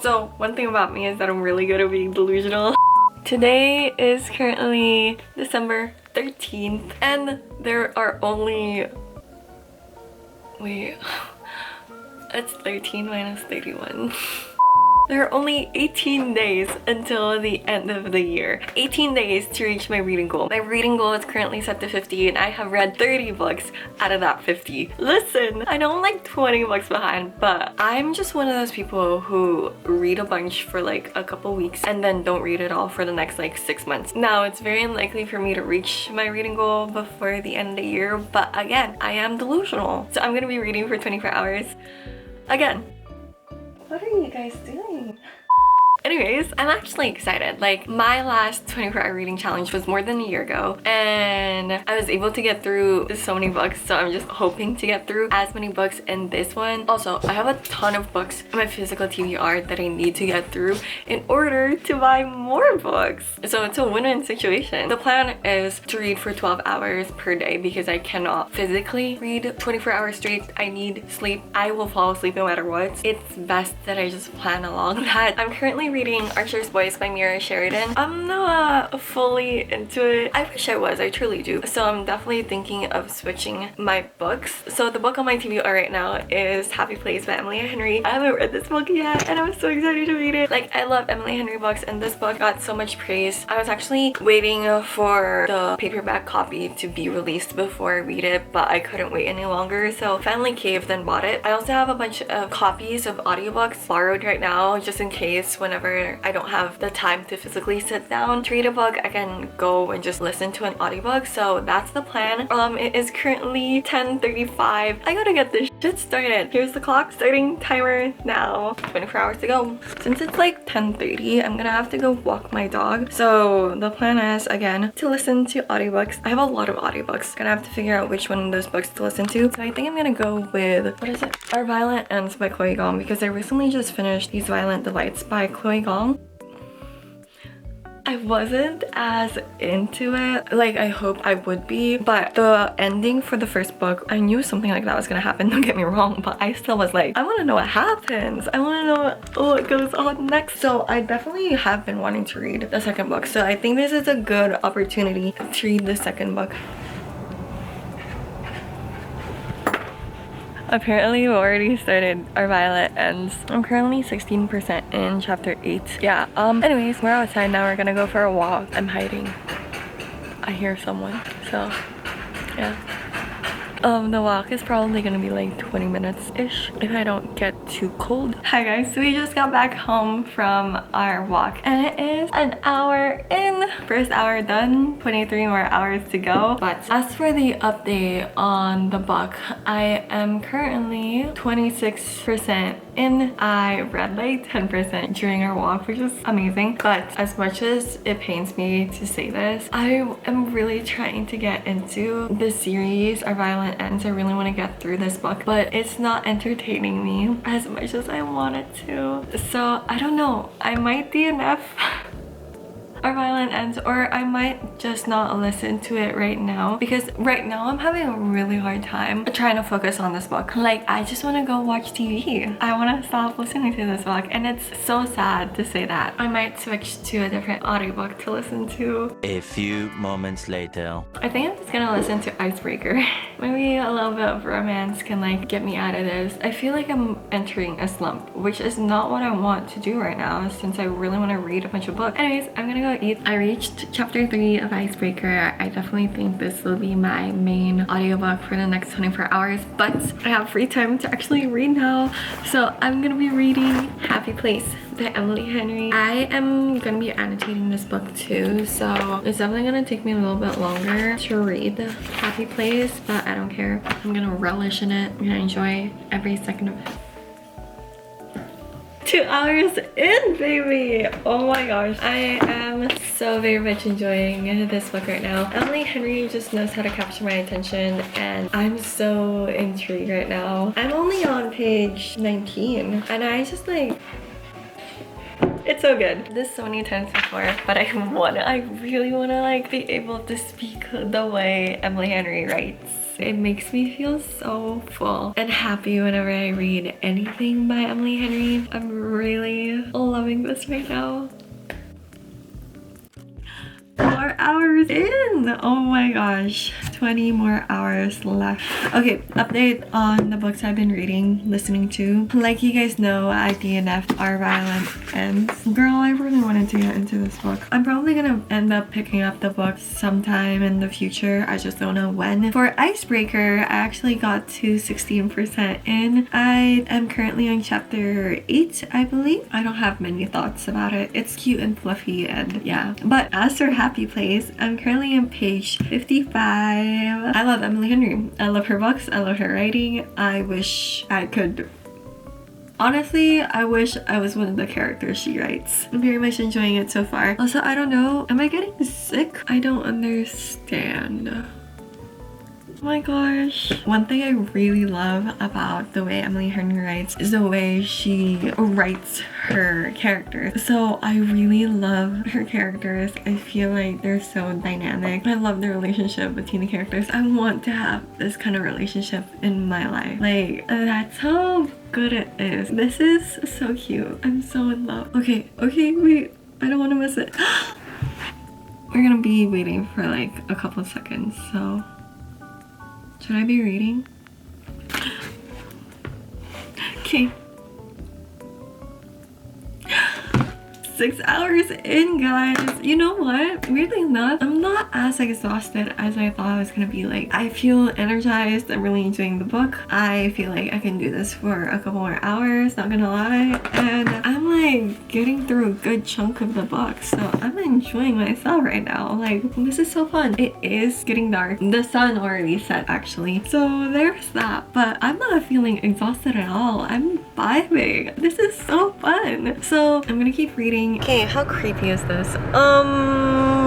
So one thing about me is that I'm really good at being delusional. Today is currently December 13th and there are only... Wait... It's 13 minus 31. There are only 18 days until the end of the year. 18 days to reach my reading goal. My reading goal is currently set to 50 and I have read 30 books out of that 50. Listen, I know I'm like 20 books behind, but I'm just one of those people who read a bunch for like a couple weeks and then don't read it all for the next like 6 months. Now, it's very unlikely for me to reach my reading goal before the end of the year, but again, I am delusional. So I'm gonna be reading for 24 hours again. What are you guys doing? Anyways, I'm actually excited. Like, my last 24-hour reading challenge was more than a year ago and I was able to get through so many books, so I'm just hoping to get through as many books in this one. Also, I have a ton of books in my physical TBR that I need to get through in order to buy more books. So it's a win-win situation. The plan is to read for 12 hours per day because I cannot physically read 24 hours straight. I need sleep. I will fall asleep no matter what. It's best that I just plan along that. I'm currently reading Archer's Voice by Mira Sheridan. I'm not fully into it. I wish I was, I truly do. So I'm definitely thinking of switching my books. So the book on my TBR right now is Happy Place by Emily Henry. I haven't read this book yet and I'm so excited to read it. Like, I love Emily Henry books and this book got so much praise. I was actually waiting for the paperback copy to be released before I read it, but I couldn't wait any longer, so finally caved and bought it. I also have a bunch of copies of audiobooks borrowed right now just in case whenever I don't have the time to physically sit down to read a book, I can go and just listen to an audiobook. So that's the plan. It is currently 10:35. I gotta get this shit started. Here's the clock, starting timer now. 24 hours to go. Since it's like 10:30, I'm gonna have to go walk my dog. So the plan is, again, to listen to audiobooks. I have a lot of audiobooks. Gonna have to figure out which one of those books to listen to. So I think I'm gonna go with, what is it? Our Violent Ends by Chloe Gong, because I recently just finished These Violent Delights by Chloe Gong. I wasn't as into it like I hoped I would be, but the ending for the first book, I knew something like that was gonna happen, don't get me wrong, but I still was like, I want to know what happens. I want to know what goes on next. So I definitely have been wanting to read the second book, so I think this is a good opportunity to read the second book. Apparently we already started Our Violet Ends. I'm currently 16% in chapter 8. Yeah, anyways, we're outside now. We're gonna go for a walk. I'm hiding. I hear someone, so yeah. The walk is probably gonna be like 20 minutes-ish if I don't get too cold. Hi guys, so we just got back home from our walk and it is an hour in. First hour done, 23 more hours to go. But as for the update on the book, I am currently 26% in. I read like 10% during our walk, which is amazing. But as much as it pains me to say this, I am really trying to get into the series Our Violent Ends. I really want to get through this book, but it's not entertaining me as much as I want it to. So I don't know, I might DNF Our Violent Ends, or I might just not listen to it right now, because right now I'm having a really hard time trying to focus on this book. Like, I just want to go watch TV. I want to stop listening to this book, and it's so sad to say that. I might switch to a different audiobook to listen to. A few moments later. I think I'm just gonna listen to Icebreaker. Maybe a little bit of romance can like get me out of this. I feel like I'm entering a slump, which is not what I want to do right now since I really want to read a bunch of books. Anyways, I'm gonna go eat. I reached chapter 3 of Icebreaker. I definitely think this will be my main audiobook for the next 24 hours, but I have free time to actually read now. So I'm gonna be reading Happy Place by Emily Henry. I am gonna be annotating this book too, so it's definitely gonna take me a little bit longer to read Happy Place, but I don't care. I'm gonna relish in it. I'm gonna enjoy every second of it. 2 hours in, baby! Oh my gosh. I am so very much enjoying this book right now. Emily Henry just knows how to capture my attention and I'm so intrigued right now. I'm only on page 19 and I just like... It's so good. This so many times before, but I really wanna like be able to speak the way Emily Henry writes. It makes me feel so full and happy whenever I read anything by Emily Henry. I'm really loving this right now. 4 hours in! Oh my gosh. 20 more hours left. Okay, update on the books I've been reading, listening to. Like you guys know, I DNF'd Our Violent Ends. Girl, I really wanted to get into this book. I'm probably gonna end up picking up the book sometime in the future. I just don't know when. For Icebreaker, I actually got to 16% in. I am currently on chapter 8, I believe. I don't have many thoughts about it. It's cute and fluffy and yeah. But as for Happy Place, I'm currently on page 55. I love Emily Henry. I love her books. I love her writing. I wish I could... Honestly, I wish I was one of the characters she writes. I'm very much enjoying it so far. Also, I don't know. Am I getting sick? I don't understand. Oh my gosh. One thing I really love about the way Emily Henry writes is the way she writes her characters. So I really love her characters. I feel like they're so dynamic. I love the relationship between the characters. I want to have this kind of relationship in my life. Like, that's how good it is. This is so cute. I'm so in love. Okay, wait. I don't want to miss it. We're gonna be waiting for like a couple of seconds, so... Should I be reading? Okay. 6 hours in, guys. You know what? Weirdly enough, I'm not as exhausted as I thought I was gonna be. Like, I feel energized. I'm really enjoying the book. I feel like I can do this for a couple more hours, not gonna lie. And I'm like getting through a good chunk of the book. So I'm enjoying myself right now. Like, this is so fun. It is getting dark. The sun already set actually. So there's that. But I'm not feeling exhausted at all. I'm vibing. This is so fun. So I'm gonna keep reading. Okay, how creepy is this?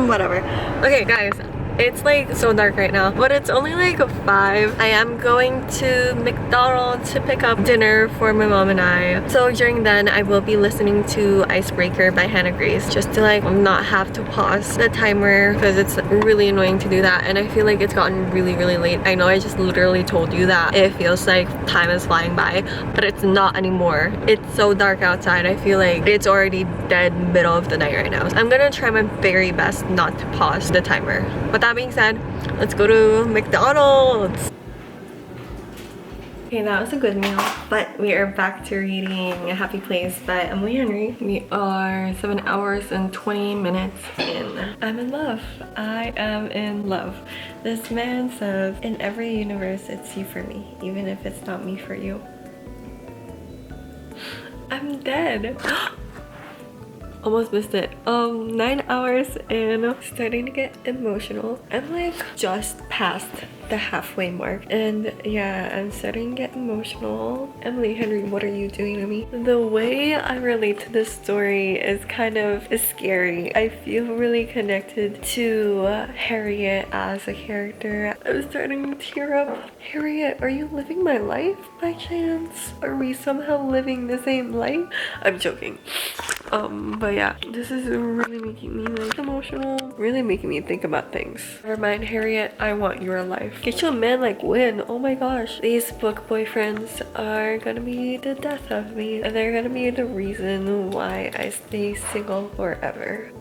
Whatever. Okay, guys, it's like so dark right now, but it's only like 5. I am going to McDonald's to pick up dinner for my mom and I. So during then, I will be listening to Icebreaker by Hannah Grace just to like not have to pause the timer because it's really annoying to do that. And I feel like it's gotten really late. I know I just literally told you that it feels like time is flying by, but it's not anymore. It's so dark outside. I feel like it's already dead middle of the night right now. So I'm gonna try my very best not to pause the timer. But that being said, let's go to McDonald's. Okay, that was a good meal, but we are back to reading A Happy Place by Emily Henry. We are 7 hours and 20 minutes in. I'm in love. I am in love. This man says, in every universe it's you for me, even if it's not me for you. I'm dead. Almost missed it. 9 hours in, starting to get emotional. I'm like just past the halfway mark, and yeah, I'm starting to get emotional. Emily Henry, what are you doing to me? The way I relate to this story is kind of scary. I feel really connected to Harriet as a character. I'm starting to tear up. Harriet, are you living my life by chance? Are we somehow living the same life? I'm joking. But yeah, this is really making me like emotional, really making me think about things. Never mind, Harriet, I want your life. Get you a man like Win. Oh my gosh, these book boyfriends are gonna be the death of me, and they're gonna be the reason why I stay single forever.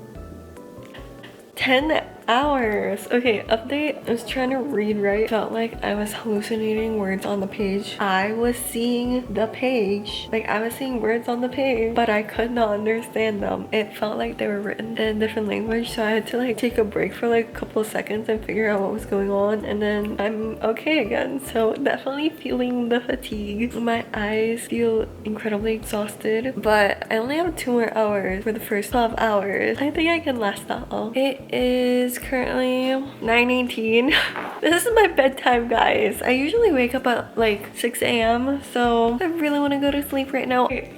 10 hours. Okay, update. I was trying to read right. Felt like I was hallucinating words on the page. I was seeing the page. Like, I was seeing words on the page, but I could not understand them. It felt like they were written in a different language, so I had to like take a break for like a couple of seconds and figure out what was going on, and then I'm okay again. So definitely feeling the fatigue. My eyes feel incredibly exhausted, but I only have 2 more hours for the first 12 hours. I think I can last that long. It is currently 9:18. This is my bedtime, guys. I usually wake up at like 6 a.m. so I really want to go to sleep right now. Okay,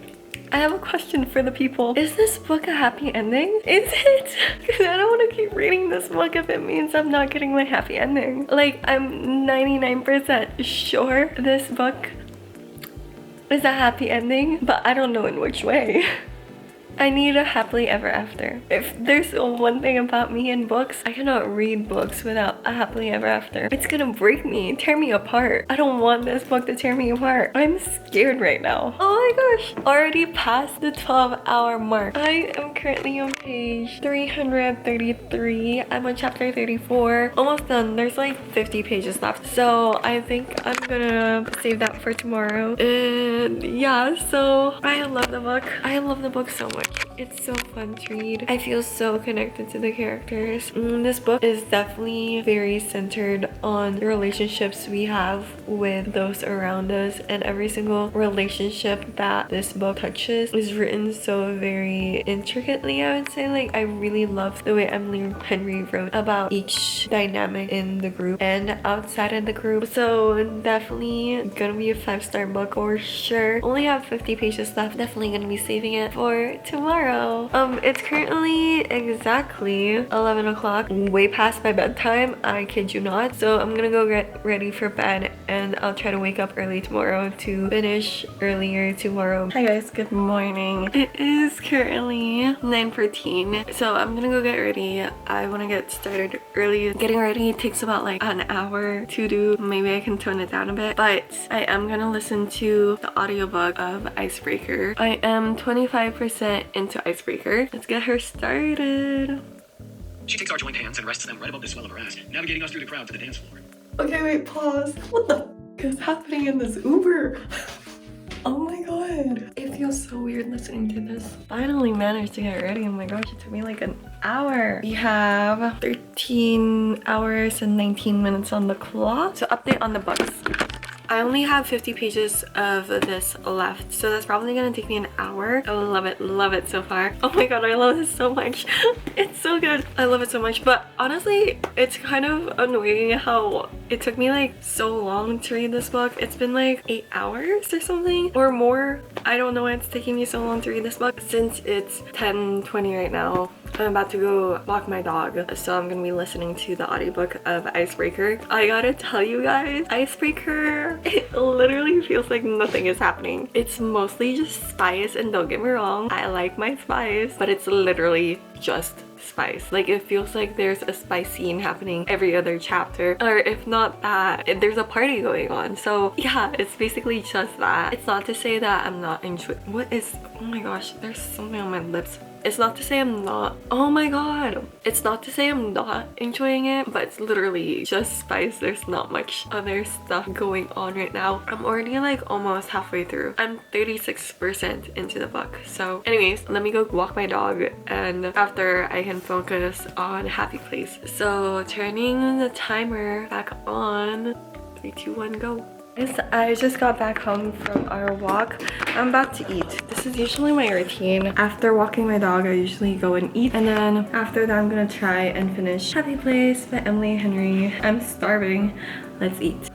I have a question for the people. Is this book a happy ending? Is it? Because I don't want to keep reading this book if it means I'm not getting my happy ending. Like, I'm 99% sure this book is a happy ending, but I don't know in which way. I need a happily ever after. If there's one thing about me in books, I cannot read books without a happily ever after. It's gonna break me, tear me apart. I don't want this book to tear me apart. I'm scared right now. Oh my gosh, already past the 12-hour mark. I am currently on page 333. I'm on chapter 34. Almost done. There's like 50 pages left. So I think I'm gonna save that for tomorrow. And yeah, so I love the book. I love the book so much. It's so fun to read. I feel so connected to the characters. This book is definitely very centered on the relationships we have with those around us, and every single relationship that this book touches is written so very intricately, I would say. Like, I really love the way Emily Henry wrote about each dynamic in the group and outside of the group. So definitely gonna be a 5-star book for sure. Only have 50 pages left. Definitely gonna be saving it for tomorrow. It's currently exactly 11 o'clock, way past my bedtime, I kid you not. So I'm gonna go get ready for bed, and I'll try to wake up early tomorrow to finish earlier tomorrow. Hi guys, good morning. It is currently 9:14, so I'm gonna go get ready. I want to get started early. Getting ready takes about like an hour to do. Maybe I can tone it down a bit, but I am gonna listen to the audiobook of Icebreaker. I am 25% into Icebreaker. Let's get her started. She takes our joined hands and rests them right above the swell of her ass, navigating us through the crowd to the dance floor. Okay, wait, pause. What the f is happening in this Uber? Oh my god. It feels so weird listening to this. Finally managed to get ready. Oh my gosh, it took me like an hour. We have 13 hours and 19 minutes on the clock. So update on the books. I only have 50 pages of this left, so that's probably gonna take me an hour. I love it so far. Oh my god, I love this so much. It's so good. I love it so much, but honestly, it's kind of annoying how it took me like so long to read this book. It's been like 8 hours or something, or more. I don't know why it's taking me so long to read this book. Since it's 10:20 right now, I'm about to go walk my dog, so I'm gonna be listening to the audiobook of Icebreaker. I gotta tell you guys, Icebreaker, it literally feels like nothing is happening. It's mostly just spice, and don't get me wrong, I like my spice, but it's literally just spice. Like, it feels like there's a spice scene happening every other chapter, or if not that, there's a party going on. So yeah, it's basically just that. It's not to say that I'm not enjoying. What is, oh my gosh, there's something on my lips. It's not to say I'm not, oh my god, it's not to say I'm not enjoying it, but it's literally just spice. There's not much other stuff going on right now. I'm already like almost halfway through. I'm 36% into the book. So anyways, let me go walk my dog, and after I can focus on Happy Place. So turning the timer back on. 3, 2, 1, go. I just got back home from our walk. I'm about to eat. This is usually my routine. After walking my dog, I usually go and eat, and then after that I'm gonna try and finish Happy Place by Emily Henry. I'm starving. Let's eat.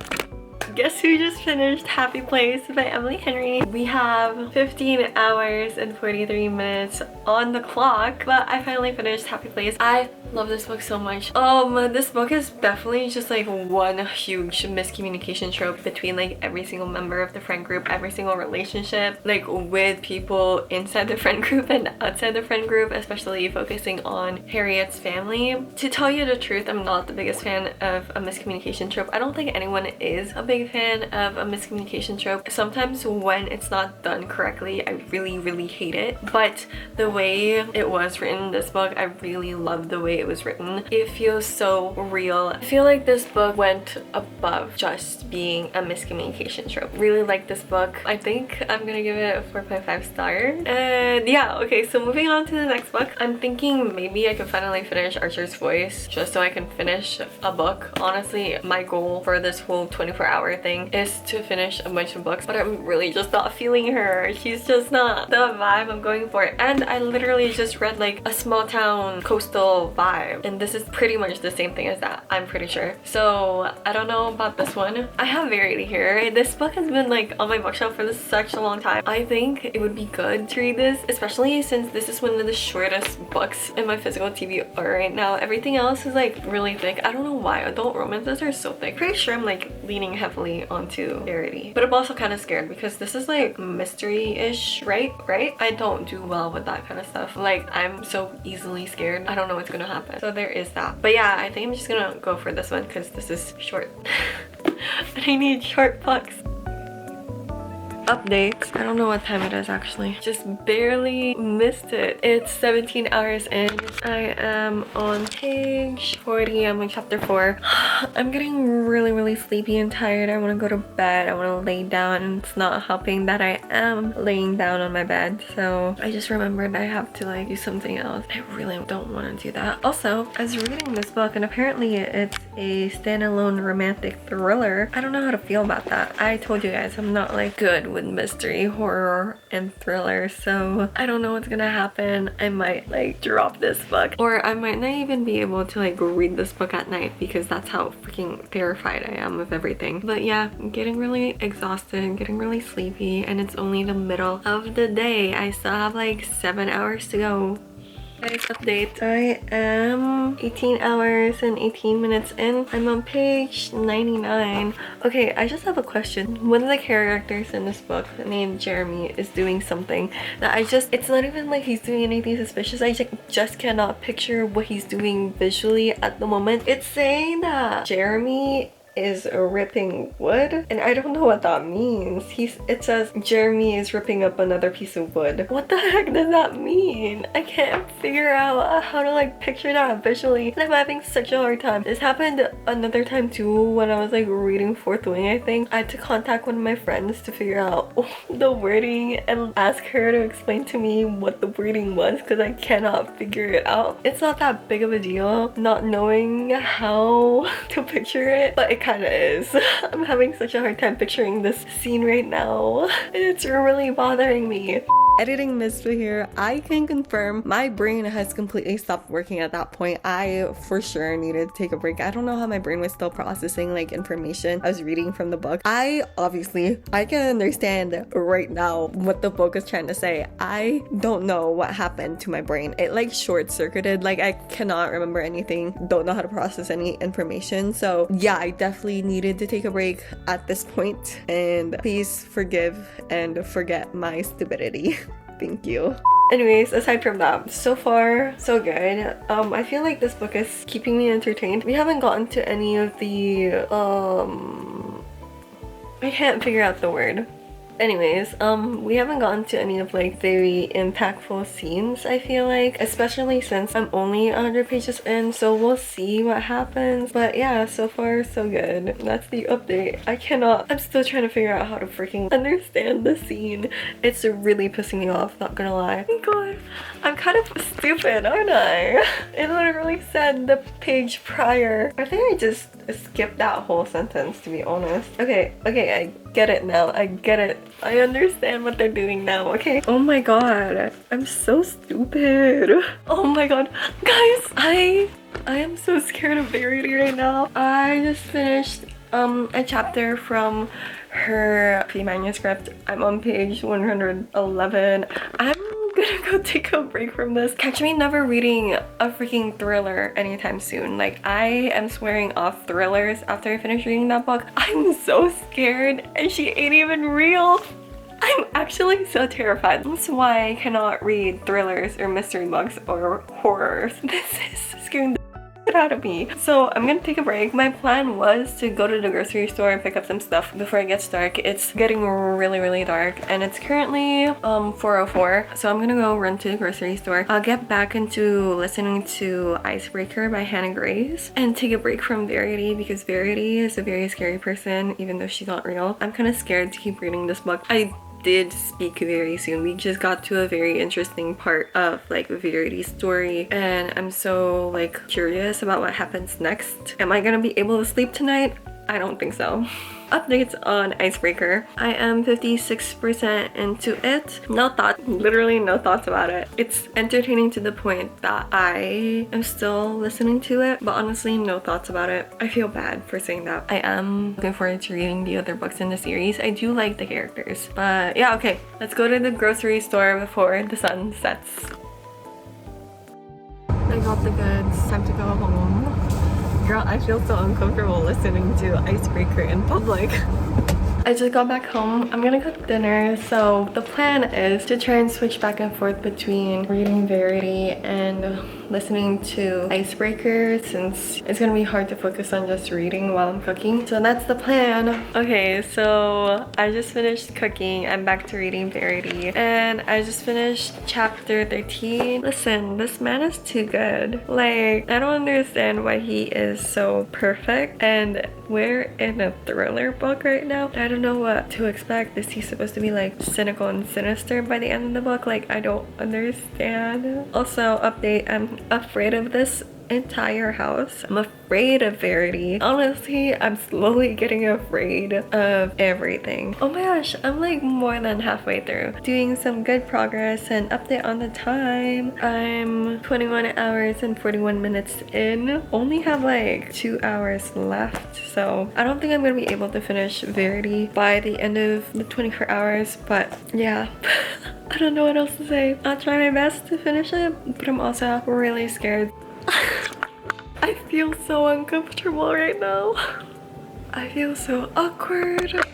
Guess who just finished Happy Place by Emily Henry? We have 15 hours and 43 minutes on the clock, but I finally finished Happy Place. I love this book so much. This book is definitely just like one huge miscommunication trope between like every single member of the friend group, every single relationship, like with people inside the friend group and outside the friend group, especially focusing on Harriet's family. To tell you the truth, I'm not the biggest fan of a miscommunication trope. I don't think anyone is a big fan of a miscommunication trope. Sometimes when it's not done correctly, I really hate it, but the way it was written in this book, I really love the way it was written. It feels so real. I feel like this book went above just being a miscommunication trope. Really like this book. I think I'm gonna give it a 4.5 star. And yeah, okay, so moving on to the next book. I'm thinking maybe I could finally finish Archer's Voice just so I can finish a book. Honestly, my goal for this whole 24-hour thing is to finish a bunch of books, but I'm really just not feeling her. She's just not the vibe I'm going for. And I literally just read like a small town coastal vibe, and this is pretty much the same thing as that, I'm pretty sure. So I don't know about this one. I have Verity here. This book has been like on my bookshelf for such a long time. I think it would be good to read this, especially since this is one of the shortest books in my physical TBR right now. Everything else is like really thick. I don't know why adult romances are so thick. Pretty sure I'm like leaning heavily fully onto Verity. But I'm also kind of scared because this is like mystery-ish, right? I don't do well with that kind of stuff. Like, I'm so easily scared. I don't know what's gonna happen. So there is that. But yeah, I think I'm just gonna go for this one because this is short. And I need short books. Updates. I don't know what time it is actually. Just barely missed it. It's 17 hours in. I am on page 40. I'm on chapter 4. I'm getting really sleepy and tired. I want to go to bed. I want to lay down, and it's not helping that I am laying down on my bed. So I just remembered I have to like do something else. I really don't want to do that. Also, I was reading this book and apparently it's a standalone romantic thriller. I don't know how to feel about that. I told you guys I'm not like good with mystery, horror, and thriller, so I don't know what's gonna happen. I might like drop this book, or I might not even be able to like read this book at night because that's how freaking terrified I am of everything. But yeah, I'm getting really exhausted, getting really sleepy, and it's only the middle of the day. I still have like 7 hours to go. Guys, update. I am 18 hours and 18 minutes in. I'm on page 99. Okay, I just have a question. One of the characters in this book named Jeremy is doing something that it's not even like he's doing anything suspicious. I just cannot picture what he's doing visually at the moment. It's saying that Jeremy is ripping wood, and I don't know what that means. It says Jeremy is ripping up another piece of wood. What the heck does that mean? I can't figure out how to like picture that visually, and I'm having such a hard time. This happened another time too when I was like reading Fourth Wing. I think I had to contact one of my friends to figure out the wording and ask her to explain to me what the wording was because I cannot figure it out. It's not that big of a deal not knowing how to picture it, but it kind of is. I'm having such a hard time picturing this scene right now. It's really bothering me. Editing mizpah here, I can confirm my brain has completely stopped working at that point. I for sure needed to take a break. I don't know how my brain was still processing like information I was reading from the book. I can understand right now what the book is trying to say. I don't know what happened to my brain. It like short-circuited. Like I cannot remember anything. Don't know how to process any information. So yeah, I definitely needed to take a break at this point. And please forgive and forget my stupidity. Thank you. Anyways, aside from that, so far so good. I feel like this book is keeping me entertained. We haven't gotten to any of the I can't figure out the word. Anyways, we haven't gotten to any of like very impactful scenes, I feel like, especially since I'm only 100 pages in, so we'll see what happens. But yeah, so far so good. That's the update. I'm still trying to figure out how to freaking understand the scene. It's really pissing me off, not gonna lie. Oh god, I'm kind of stupid, aren't I? It literally said the page prior. I think I just skipped that whole sentence, to be honest. Okay, I get it now. I get it. I understand what they're doing now, okay? Oh my god, I'm so stupid. Oh my god. Guys, I am so scared of Verity right now. I just finished a chapter from her pre-manuscript. I'm on page 111. I'm gonna go take a break from this. Catch me never reading a freaking thriller anytime soon. Like, I am swearing off thrillers after I finish reading that book. I'm so scared and she ain't even real. I'm actually so terrified. That's why I cannot read thrillers or mystery books or horrors. This is scaring the out of me. So I'm gonna take a break. My plan was to go to the grocery store and pick up some stuff before it gets dark. It's getting really dark and it's currently 4:04, so I'm gonna go run to the grocery store. I'll get back into listening to Icebreaker by Hannah Grace and take a break from Verity because Verity is a very scary person even though she's not real. I'm kind of scared to keep reading this book. I did speak very soon. We just got to a very interesting part of like Verity's story and I'm so like curious about what happens next. Am I gonna be able to sleep tonight? I don't think so. Updates on Icebreaker. I am 56% into it. No thoughts, literally no thoughts about it. It's entertaining to the point that I am still listening to it, but honestly no thoughts about it. I feel bad for saying that. I am looking forward to reading the other books in the series. I do like the characters, but yeah, okay. Let's go to the grocery store before the sun sets. I got the goods. Time to go home. Girl, I feel so uncomfortable listening to Icebreaker in public. I just got back home. I'm gonna cook dinner. So the plan is to try and switch back and forth between reading Verity and listening to Icebreaker, since it's gonna be hard to focus on just reading while I'm cooking. So that's the plan. Okay, so I just finished cooking. I'm back to reading Verity. And I just finished chapter 13. Listen, this man is too good. Like, I don't understand why he is so perfect. And we're in a thriller book right now. I don't know what to expect. Is he supposed to be like cynical and sinister by the end of the book? Like, I don't understand. Also, update, I'm afraid of this entire house. I'm afraid of Verity. Honestly, I'm slowly getting afraid of everything. Oh my gosh, I'm like more than halfway through. Doing some good progress. And update on the time. I'm 21 hours and 41 minutes in. Only have like 2 hours left. So I don't think I'm gonna be able to finish Verity by the end of the 24 hours. But yeah. I don't know what else to say. I'll try my best to finish it, but I'm also really scared. I feel so uncomfortable right now. I feel so awkward.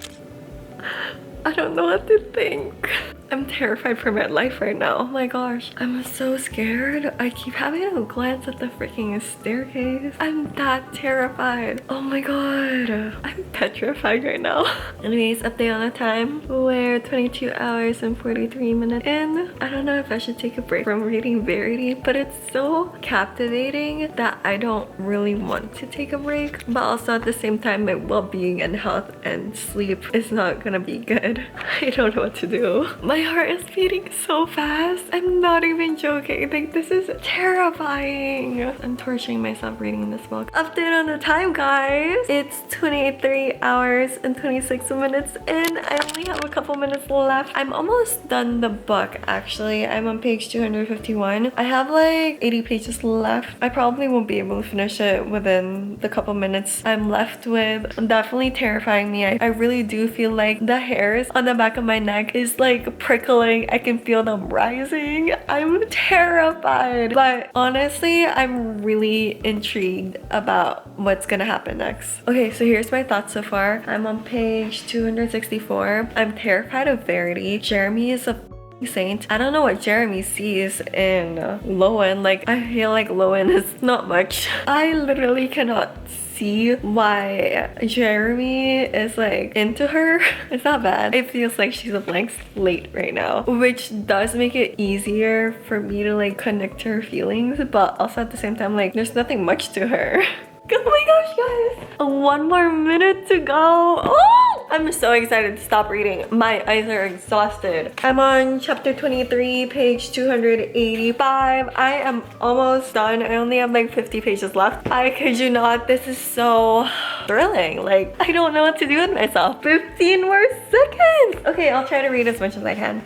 I don't know what to think. I'm terrified for my life right now. Oh my gosh. I'm so scared. I keep having to glance at the freaking staircase. I'm that terrified. Oh my god. I'm petrified right now. Anyways, update on the time. We're 22 hours and 43 minutes in. I don't know if I should take a break from reading Verity, but it's so captivating that I don't really want to take a break. But also at the same time, my well-being and health and sleep is not gonna be good. I don't know what to do. My heart is beating so fast. I'm not even joking. Like, this is terrifying. I'm torturing myself reading this book. Update on the time, guys. It's 23 hours and 26 minutes in. I only have a couple minutes left. I'm almost done the book, actually. I'm on page 251. I have like 80 pages left. I probably won't be able to finish it within the couple minutes I'm left with. Definitely terrifying me. I really do feel like the hairs on the back of my neck is like prickling. I can feel them rising. I'm terrified. But honestly, I'm really intrigued about what's gonna happen next. Okay, so here's my thoughts so far. I'm on page 264. I'm terrified of Verity. Jeremy is a saint. I don't know what Jeremy sees in Lowen. Like, I feel like Lowen is not much. I literally cannot see why Jeremy is like into her. It's not bad. It feels like she's a blank slate right now, which does make it easier for me to like connect to her feelings, but also at the same time, like, there's nothing much to her. Oh my gosh, guys! 1 more minute to go. Oh! I'm so excited to stop reading. My eyes are exhausted. I'm on chapter 23, page 285. I am almost done. I only have like 50 pages left. I kid you not, this is so thrilling. Like, I don't know what to do with myself. 15 more seconds! Okay, I'll try to read as much as I can.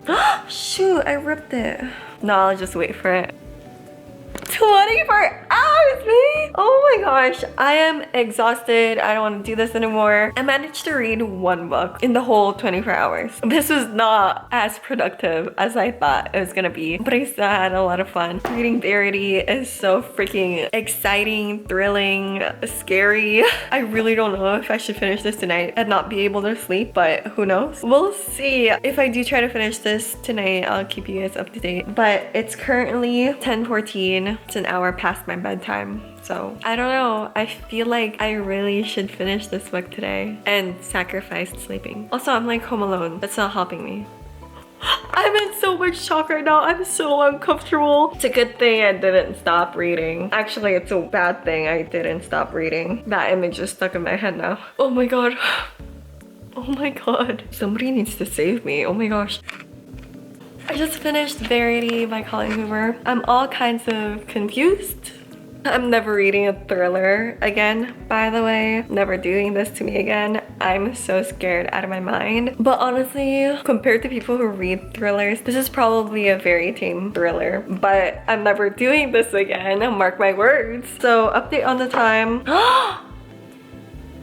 Shoot, I ripped it. No, I'll just wait for it. 24 hours, me! Oh my gosh, I am exhausted. I don't want to do this anymore. I managed to read 1 book in the whole 24 hours. This was not as productive as I thought it was gonna be, but I still had a lot of fun. Reading Verity is so freaking exciting, thrilling, scary. I really don't know if I should finish this tonight and not be able to sleep, but who knows? We'll see. If I do try to finish this tonight, I'll keep you guys up to date. But it's currently 10:14. It's an hour past my bedtime. So I don't know. I feel like I really should finish this book today and sacrifice sleeping. Also, I'm like home alone. That's not helping me. I'm in so much shock right now. I'm so uncomfortable. It's a good thing I didn't stop reading. Actually, it's a bad thing I didn't stop reading. That image is stuck in my head now. Oh my god. Oh my god. Somebody needs to save me. Oh my gosh. I just finished Verity by Colleen Hoover. I'm all kinds of confused. I'm never reading a thriller again, by the way. Never doing this to me again. I'm so scared out of my mind. But honestly, compared to people who read thrillers, this is probably a very tame thriller. But I'm never doing this again, mark my words. So update on the time.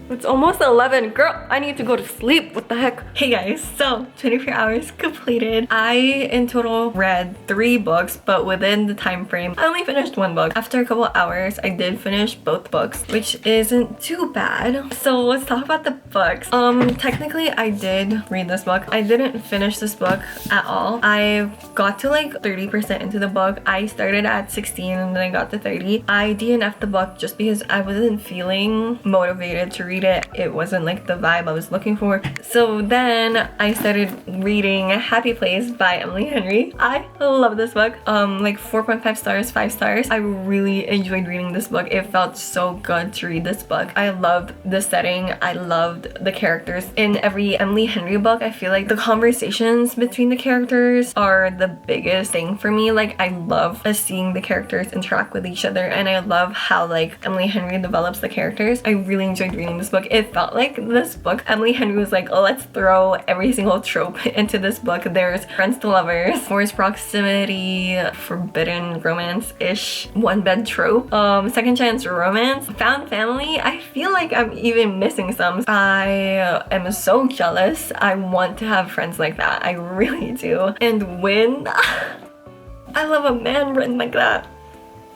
It's almost 11. Girl, I need to go to sleep. What the heck? Hey guys, so 24 hours completed. I in total read 3 books, but within the time frame, I only finished 1 book. After a couple hours, I did finish both books, which isn't too bad. So let's talk about the books. Technically, I did read this book. I didn't finish this book at all. I got to like 30% into the book. I started at 16 and then I got to 30. I DNF'd the book just because I wasn't feeling motivated to read it. It wasn't like the vibe I was looking for. So then I started reading Happy Place by Emily Henry. I love this book. Like 4.5 stars, 5 stars. I really enjoyed reading this book. It felt so good to read this book. I loved the setting. I loved the characters. In every Emily Henry book, I feel like the conversations between the characters are the biggest thing for me. Like I love seeing the characters interact with each other, and I love how like Emily Henry develops the characters. I really enjoyed reading this book. It felt like this book, Emily Henry was like, oh, let's throw every single trope into this book. There's friends to lovers, forced proximity, forbidden romance-ish, one bed trope, second chance romance, found family. I feel like I'm even missing some. I am so jealous. I want to have friends like that. I really do. And when I love a man written like that.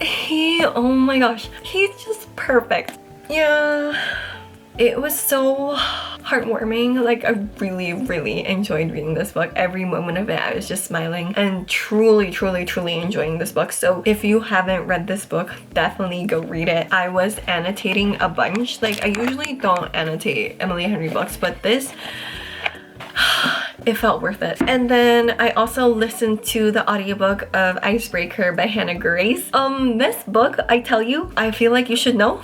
Oh my gosh, he's just perfect. Yeah. It was so heartwarming. Like I really enjoyed reading this book. Every moment of it I was just smiling and truly enjoying this book. So if you haven't read this book, definitely go read it. I was annotating a bunch. Like I usually don't annotate Emily Henry books, but this, it felt worth it. And then I also listened to the audiobook of Icebreaker by Hannah Grace. This book, I tell you, I feel like you should know.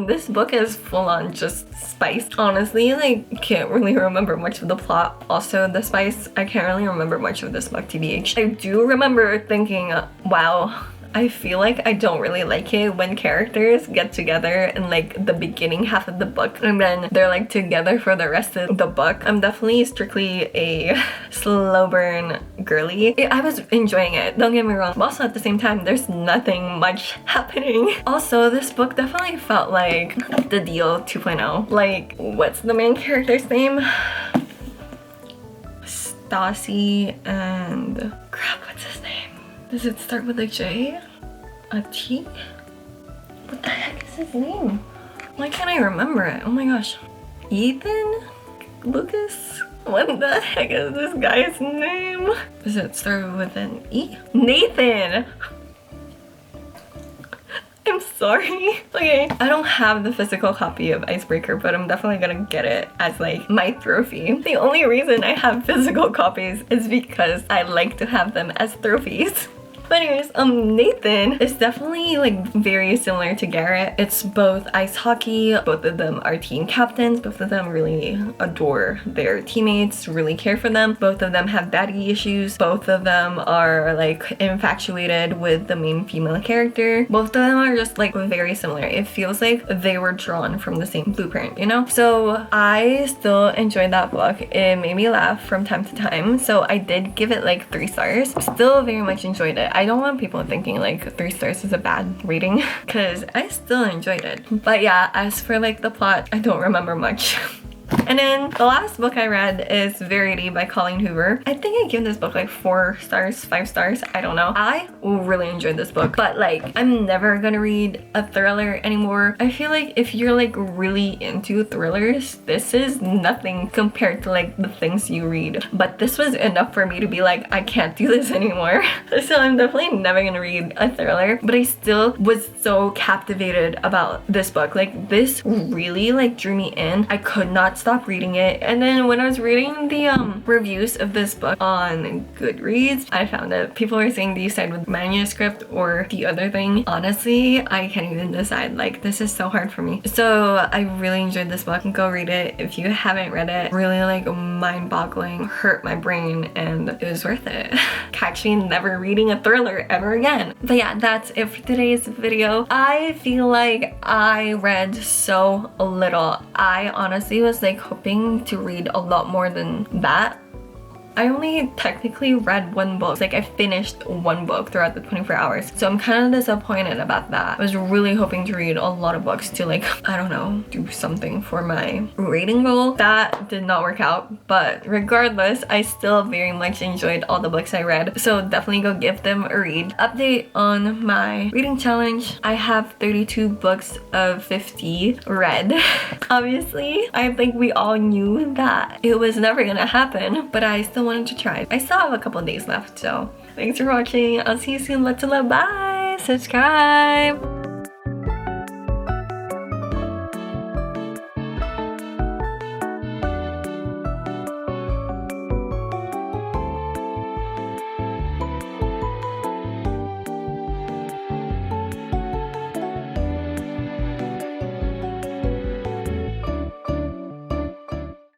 This book is full on just spice. Honestly, like can't really remember much of the plot. Also the spice, I can't really remember much of this book, TBH. I do remember thinking, wow, I feel like I don't really like it when characters get together in like the beginning half of the book and then they're like together for the rest of the book. I'm definitely strictly a slow burn girly. I was enjoying it, don't get me wrong. But also at the same time, there's nothing much happening. Also, this book definitely felt like The Deal 2.0. Like, what's the main character's name? Stassi and... crap, what's his name? Does it start with a J? A T? What the heck is his name? Why can't I remember it? Oh my gosh. Ethan? Lucas? What the heck is this guy's name? Does it start with an E? Nathan! I'm sorry. Okay, I don't have the physical copy of Icebreaker, but I'm definitely gonna get it as like my trophy. The only reason I have physical copies is because I like to have them as trophies. But anyways, Nathan is definitely like very similar to Garrett. It's both ice hockey, both of them are team captains, both of them really adore their teammates, really care for them. Both of them have baddie issues. Both of them are like infatuated with the main female character. Both of them are just like very similar. It feels like they were drawn from the same blueprint, you know? So I still enjoyed that book. It made me laugh from time to time. So I did give it like 3 stars. Still very much enjoyed it. I don't want people thinking like 3 stars is a bad rating because I still enjoyed it. But yeah, as for like the plot, I don't remember much. And then the last book I read is Verity by Colleen Hoover. I think I gave this book like 4 stars, 5 stars, I don't know. I really enjoyed this book, but like I'm never gonna read a thriller anymore. I feel like if you're like really into thrillers, this is nothing compared to like the things you read. But this was enough for me to be like, I can't do this anymore. So I'm definitely never gonna read a thriller, but I still was so captivated about this book. Like this really like drew me in. I could not stop reading it. And then when I was reading the reviews of this book on Goodreads, I found that people were saying they side with manuscript or the other thing. Honestly, I can't even decide. Like this is so hard for me. So I really enjoyed this book. Go read it if you haven't read it. Really like mind-boggling, hurt my brain, and it was worth it. Catch me never reading a thriller ever again. But yeah, that's it for today's video. I feel like I read so little. I honestly was like hoping to read a lot more than that. I only technically read one book. Like I finished one book throughout the 24 hours. So I'm kind of disappointed about that. I was really hoping to read a lot of books to like, I don't know, do something for my reading goal. That did not work out, but regardless, I still very much enjoyed all the books I read. So definitely go give them a read. Update on my reading challenge. I have 32 books of 50 read. Obviously, I think we all knew that it was never gonna happen, but I still wanted to try. I still have a couple days left, so thanks for watching. I'll see you soon. Let's love. Bye. Subscribe.